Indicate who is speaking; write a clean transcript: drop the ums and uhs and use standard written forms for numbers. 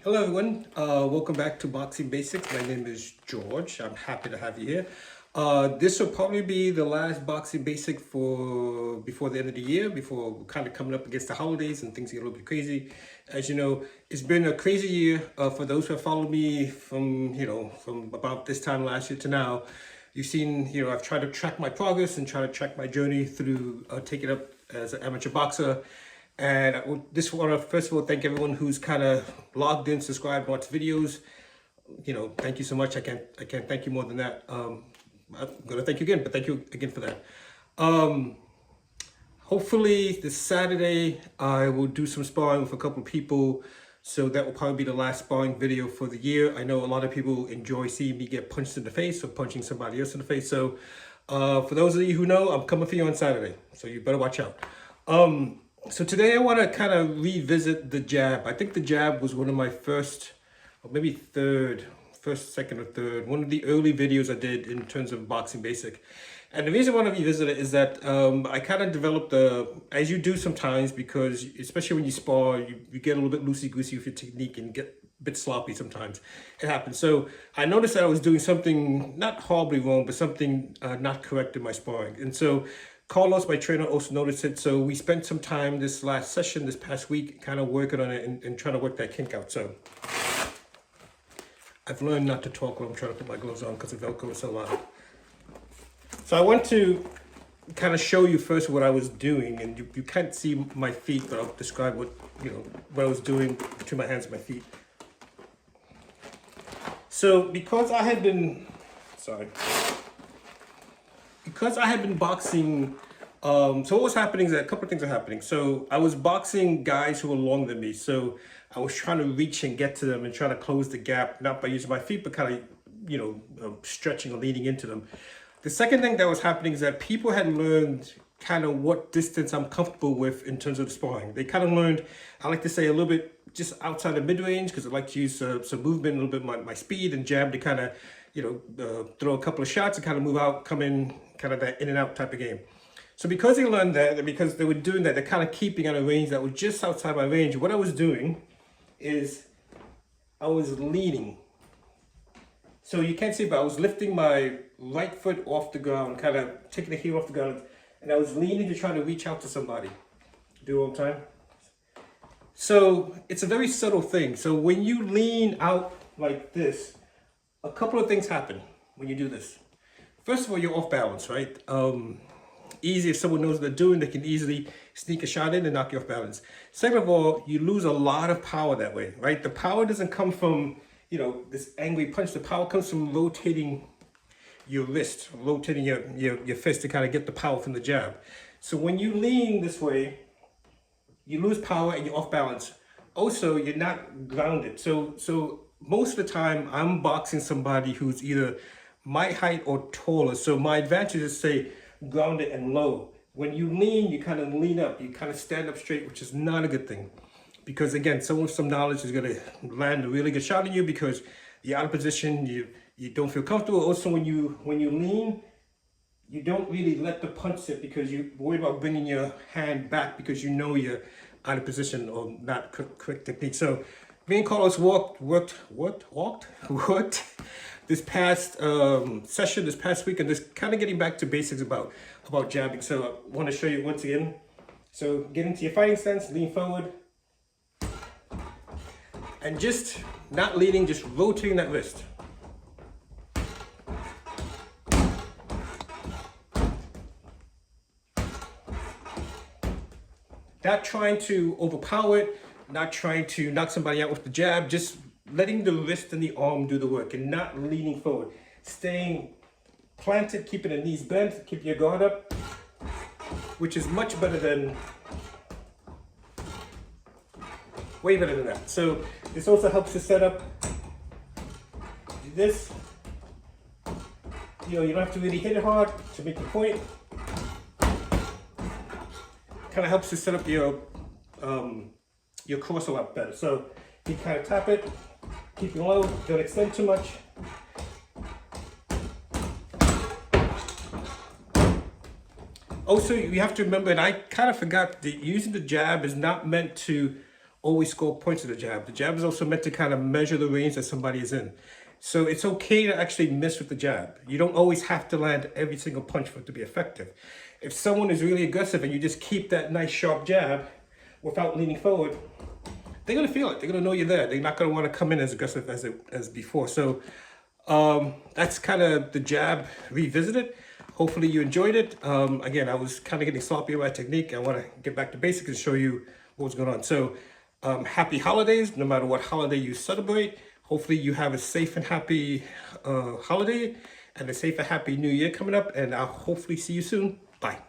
Speaker 1: Hello everyone, welcome back to Boxing Basics. My name is George. I'm happy to have you here. This will probably be the last Boxing Basic for before the end of the year, before we're kind of coming up against the holidays and things get a little bit crazy. As you know, it's been a crazy year for those who have followed me from about this time last year to now. You've seen, I've tried to track my progress and try to track my journey through taking up as an amateur boxer. And I just want to first of all thank everyone who's kind of logged in, subscribed, watched videos. Thank you so much. I can't thank you more than that. I'm gonna thank you again, but thank you again for that. Hopefully this Saturday I will do some sparring with a couple of people. So that will probably be the last sparring video for the year. I know a lot of people enjoy seeing me get punched in the face or punching somebody else in the face. So for those of you who know, I'm coming for you on Saturday. So you better watch out. So today I want to kind of revisit the jab. I think the jab was one of my first, or maybe second or third, one of the early videos I did in terms of Boxing Basic. And the reason I want to revisit it is that I kind of developed as you do sometimes, because especially when you spar, you get a little bit loosey-goosey with your technique and get a bit sloppy sometimes. It happens. So I noticed that I was doing something not horribly wrong, but something not correct in my sparring. And so Carlos, my trainer, also noticed it. So we spent some time this past week, kind of working on it and trying to work that kink out. So I've learned not to talk when I'm trying to put my gloves on because the Velcro is so loud. So I want to kind of show you first what I was doing, and you can't see my feet, but I'll describe what I was doing between my hands and my feet. So because I had been boxing, so what was happening is that a couple of things are happening. So I was boxing guys who were longer than me. So I was trying to reach and get to them and trying to close the gap, not by using my feet, but kind of, stretching or leaning into them. The second thing that was happening is that people had learned kind of what distance I'm comfortable with in terms of sparring. They kind of learned, I like to say, a little bit just outside of mid-range, because I like to use some movement, a little bit my speed and jab to kind of, throw a couple of shots and kind of move out, come in, kind of that in and out type of game. So because they learned that, and because they were doing that, they're kind of keeping at a range that was just outside my range. What I was doing is I was leaning. So you can't see, but I was lifting my right foot off the ground, kind of taking the heel off the ground, and I was leaning to try to reach out to somebody. Do it all the time. So it's a very subtle thing. So when you lean out like this, a couple of things happen when you do this. First of all, you're off balance, right? Easy, if someone knows what they're doing, they can easily sneak a shot in and knock you off balance. Second of all, you lose a lot of power that way, right? The power doesn't come from, this angry punch. The power comes from rotating your wrist, rotating your fist to kind of get the power from the jab. So when you lean this way, you lose power and you're off balance. Also, you're not grounded. So most of the time, I'm boxing somebody who's either my height or taller. So my advantage is, say, grounded and low. When you lean, you kind of lean up. You kind of stand up straight, which is not a good thing. Because again, someone with some knowledge is going to land a really good shot on you because you're out of position, you don't feel comfortable. Also, when you lean, you don't really let the punch sit because you're worried about bringing your hand back because you're out of position or not correct technique. So me and Carlos worked this past session, this past week, and just kind of getting back to basics about jabbing. So I want to show you once again. So get into your fighting stance, lean forward, and just not leaning, just rotating that wrist. Not trying to overpower it, not trying to knock somebody out with the jab, just letting the wrist and the arm do the work and not leaning forward. Staying planted, keeping the knees bent, keep your guard up, which is much better than, way better than that. So this also helps to set up this. You don't have to really hit it hard to make the point. Kind of helps to set up your course a lot better. So you kind of tap it, keep it low, don't extend too much. Also, you have to remember, and I kind of forgot that using the jab is not meant to always score points with the jab. The jab is also meant to kind of measure the range that somebody is in. So it's okay to actually miss with the jab. You don't always have to land every single punch for it to be effective. If someone is really aggressive and you just keep that nice sharp jab without leaning forward, they're gonna feel it. They're gonna know you're there. They're not gonna want to come in as aggressive as before. So that's kind of the jab revisited. Hopefully you enjoyed it. Again, I was kind of getting sloppy with my technique. I want to get back to basics and show you what's going on. So happy holidays, no matter what holiday you celebrate. Hopefully you have a safe and happy holiday and a safe and happy new year coming up. And I'll hopefully see you soon. Bye.